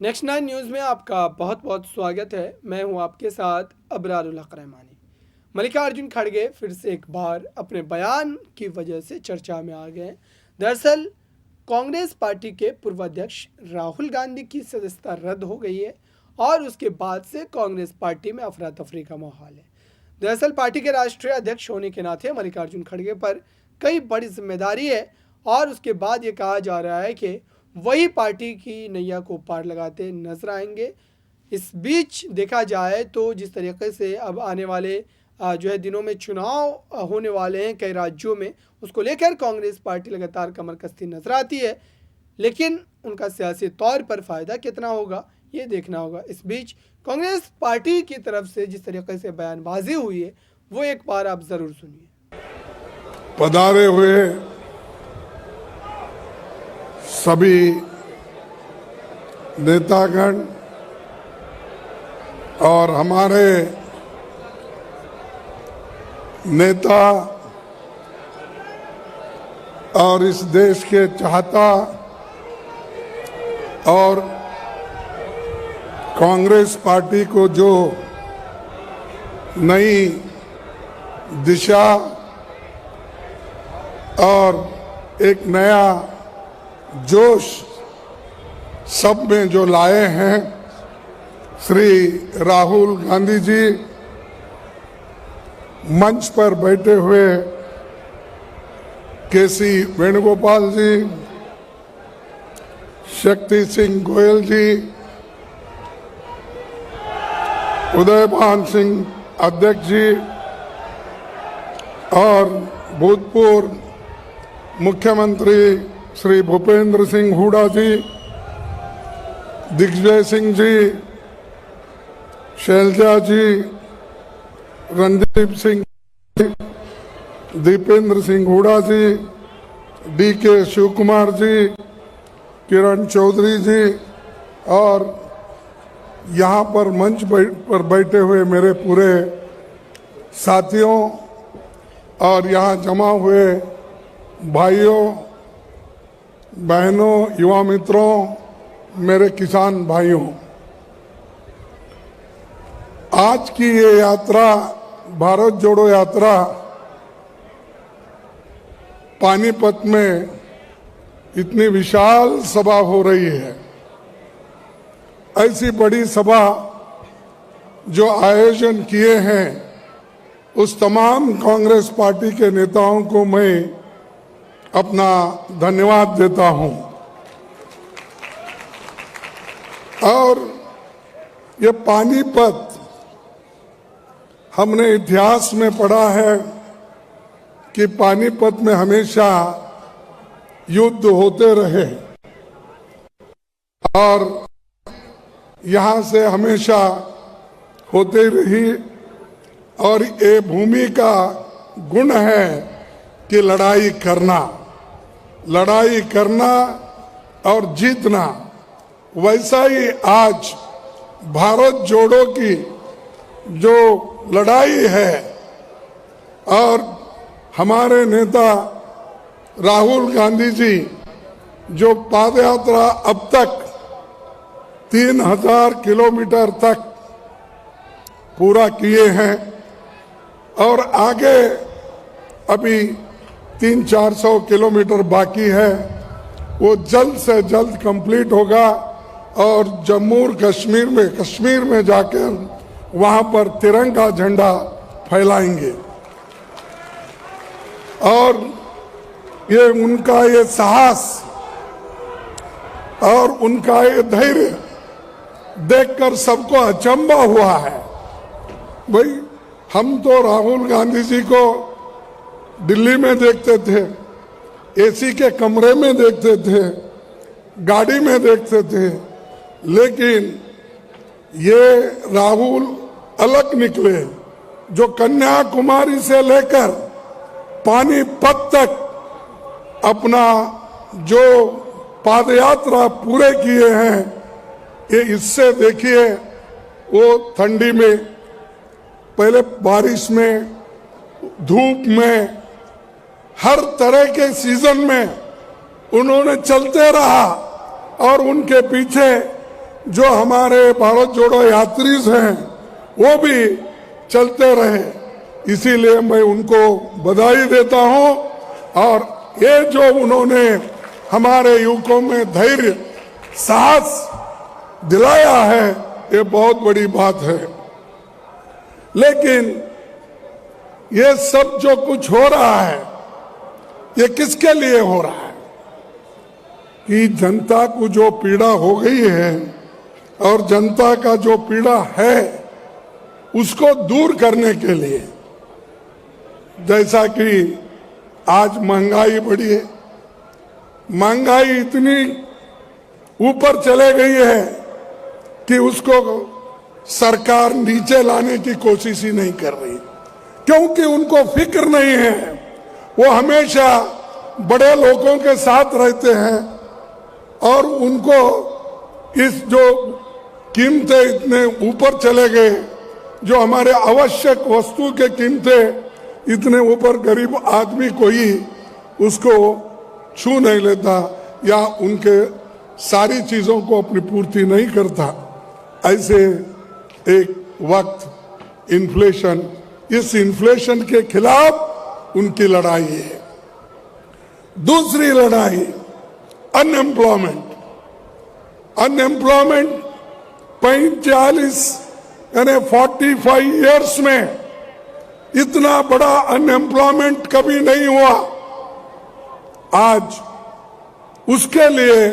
Next 9 news में आपका बहुत बहुत स्वागत है। मैं हूं आपके साथ अबरारुल हक रहमानी। मल्लिकार्जुन खड़गे फिर से एक बार अपने बयान की वजह से चर्चा में आ गए। दरअसल कांग्रेस पार्टी के पूर्व अध्यक्ष राहुल गांधी की सदस्यता रद्द हो गई है और उसके बाद से कांग्रेस पार्टी में अफरा तफरी का माहौल है। दरअसल पार्टी के राष्ट्रीय अध्यक्ष होने के नाते मल्लिकार्जुन खड़गे पर कई बड़ी जिम्मेदारी है और उसके बाद ये कहा जा रहा है कि वही पार्टी की नैया को पार लगाते नजर आएंगे। इस बीच देखा जाए तो जिस तरीके से अब आने वाले जो है दिनों में चुनाव होने वाले हैं कई राज्यों में, उसको लेकर कांग्रेस पार्टी लगातार कमर कसती नजर आती है, लेकिन उनका सियासी तौर पर फ़ायदा कितना होगा ये देखना होगा। इस बीच कांग्रेस पार्टी की तरफ से जिस तरीके से बयानबाजी हुई है वो एक बार आप ज़रूर सुनिए। पधारे हुए सभी नेतागण और हमारे नेता और इस देश के चाहता और कांग्रेस पार्टी को जो नई दिशा और एक नया जोश सब में जो लाए हैं श्री राहुल गांधी जी, मंच पर बैठे हुए केसी वेणुगोपाल जी, शक्ति सिंह गोयल जी, उदयभान सिंह अध्यक्ष जी और भूतपूर्व मुख्यमंत्री श्री भूपेंद्र सिंह हुड्डा जी, दिग्विजय सिंह जी, शैलजा जी, रणदीप सिंह, दीपेंद्र सिंह हुड्डा जी, DK शिव कुमार जी, किरण चौधरी जी और यहाँ पर मंच पर बैठे हुए मेरे पूरे साथियों और यहाँ जमा हुए भाइयों बहनों, युवा मित्रों, मेरे किसान भाइयों, आज की ये यात्रा भारत जोड़ो यात्रा पानीपत में इतनी विशाल सभा हो रही है। ऐसी बड़ी सभा जो आयोजन किए हैं उस तमाम कांग्रेस पार्टी के नेताओं को मैं अपना धन्यवाद देता हूं। और ये पानीपत हमने इतिहास में पढ़ा है कि पानीपत में हमेशा युद्ध होते रहे और यहाँ से हमेशा होते रही और ये भूमि का गुण है कि लड़ाई करना और जीतना। वैसा ही आज भारत जोड़ो की जो लड़ाई है और हमारे नेता राहुल गांधी जी जो पादयात्रा अब तक 3000 किलोमीटर तक पूरा किए हैं और आगे अभी 300-400 किलोमीटर बाकी है, वो जल्द से जल्द कंप्लीट होगा और जम्मू और कश्मीर में जाकर वहां पर तिरंगा झंडा फैलाएंगे। और ये उनका ये साहस और उनका ये धैर्य देखकर सबको अचंभा हुआ है। भाई हम तो राहुल गांधी जी को दिल्ली में देखते थे, AC के कमरे में देखते थे, गाड़ी में देखते थे, लेकिन ये राहुल अलग निकले जो कन्याकुमारी से लेकर पानीपत तक अपना जो पादयात्रा पूरे किए हैं। ये इससे देखिए वो ठंडी में, पहले बारिश में, धूप में, हर तरह के सीजन में उन्होंने चलते रहा और उनके पीछे जो हमारे भारत जोड़ो यात्री हैं वो भी चलते रहे। इसीलिए मैं उनको बधाई देता हूं और ये जो उन्होंने हमारे युवकों में धैर्य साहस दिलाया है ये बहुत बड़ी बात है। लेकिन ये सब जो कुछ हो रहा है ये किसके लिए हो रहा है कि जनता को जो पीड़ा हो गई है और जनता का जो पीड़ा है उसको दूर करने के लिए, जैसा कि आज महंगाई बढ़ी है, महंगाई इतनी ऊपर चले गई है कि उसको सरकार नीचे लाने की कोशिश ही नहीं कर रही, क्योंकि उनको फिक्र नहीं है। वो हमेशा बड़े लोगों के साथ रहते हैं और उनको इस जो कीमतें इतने ऊपर चले गए, जो हमारे आवश्यक वस्तु के कीमतें इतने ऊपर, गरीब आदमी कोई उसको छू नहीं लेता या उनके सारी चीजों को अपनी पूर्ति नहीं करता। ऐसे एक वक्त इन्फ्लेशन, इस इन्फ्लेशन के खिलाफ उनकी लड़ाई है। दूसरी लड़ाई अनएम्प्लॉयमेंट। अनएम्प्लॉयमेंट 45 यानी 45 इयर्स में इतना बड़ा अनएम्प्लॉयमेंट कभी नहीं हुआ। आज उसके लिए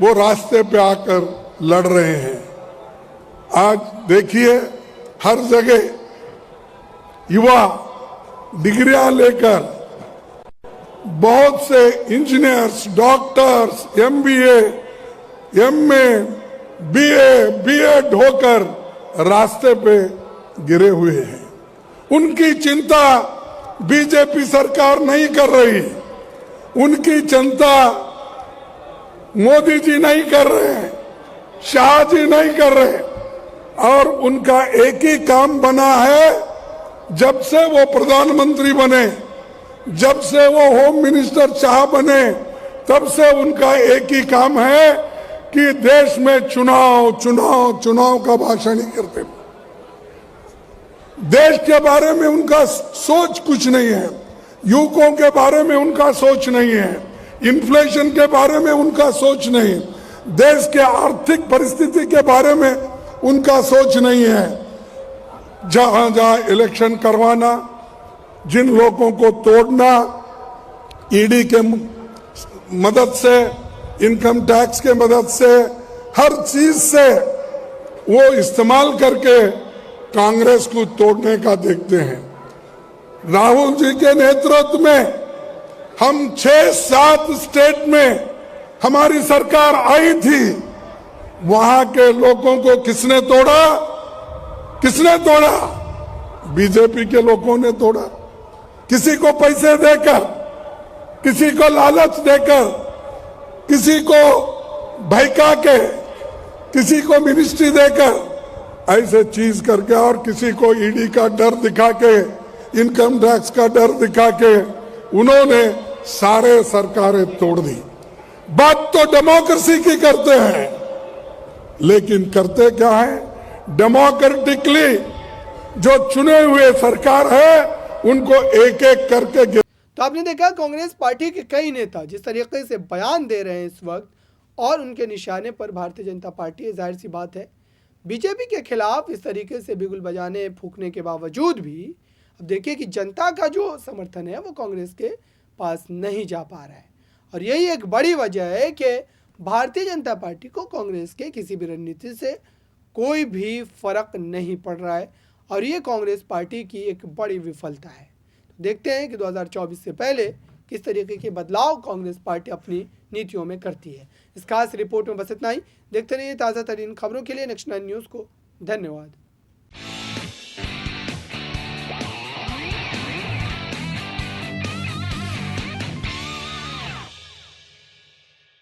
वो रास्ते पे आकर लड़ रहे हैं। आज देखिए हर जगह युवा डिग्रियां लेकर बहुत से engineers, doctors, MBA, MA, BA, BEd होकर रास्ते पे गिरे हुए हैं। उनकी चिंता बीजेपी सरकार नहीं कर रही, उनकी चिंता मोदी जी नहीं कर रहे हैं, शाह जी नहीं कर रहे, और उनका एक ही काम बना है, जब से वो प्रधानमंत्री बने, जब से वो होम मिनिस्टर शाह बने, तब से उनका एक ही काम है कि देश में चुनाव चुनाव चुनाव का भाषण ही करते। देश के बारे में उनका सोच कुछ नहीं है, युवकों के बारे में उनका सोच नहीं है, इन्फ्लेशन के बारे में उनका सोच नहीं, देश के आर्थिक परिस्थिति के बारे में उनका सोच नहीं है। जहां जहां इलेक्शन करवाना, जिन लोगों को तोड़ना, ईडी के मदद से, इनकम टैक्स के मदद से, हर चीज से वो इस्तेमाल करके कांग्रेस को तोड़ने का देखते हैं। राहुल जी के नेतृत्व में हम 6-7 स्टेट में हमारी सरकार आई थी, वहां के लोगों को किसने तोड़ा? किसने तोड़ा? बीजेपी के लोगों ने तोड़ा। किसी को पैसे देकर, किसी को लालच देकर, किसी को भड़का के, किसी को मिनिस्ट्री देकर, ऐसे चीज करके, और किसी को ईडी का डर दिखा के, इनकम टैक्स का डर दिखा के उन्होंने सारे सरकारें तोड़ दी। बात तो डेमोक्रेसी की करते हैं, लेकिन करते क्या है? डेमोक्रेटिकली जो चुने हुए सरकार है उनको एक एक करके। तो आपने देखा कांग्रेस पार्टी के कई नेता जिस तरीके से बयान दे रहे हैं इस वक्त, और उनके निशाने पर भारतीय जनता पार्टी है। जाहिर सी बात है बीजेपी के खिलाफ इस तरीके से बिगुल बजाने फूंकने के बावजूद भी अब देखिए कि जनता का जो समर्थन है वो कांग्रेस के पास नहीं जा पा रहा है। और यही एक बड़ी वजह है कि भारतीय जनता पार्टी को कांग्रेस के किसी भी रणनीति से कोई भी फर्क नहीं पड़ रहा है, और ये कांग्रेस पार्टी की एक बड़ी विफलता है। देखते हैं कि 2024 से पहले किस तरीके के बदलाव कांग्रेस पार्टी अपनी नीतियों में करती है। इस खास रिपोर्ट में बस इतना ही। देखते रहिए ताज़ा तरीन खबरों के लिए नेक्स्ट 9 न्यूज़ को। धन्यवाद।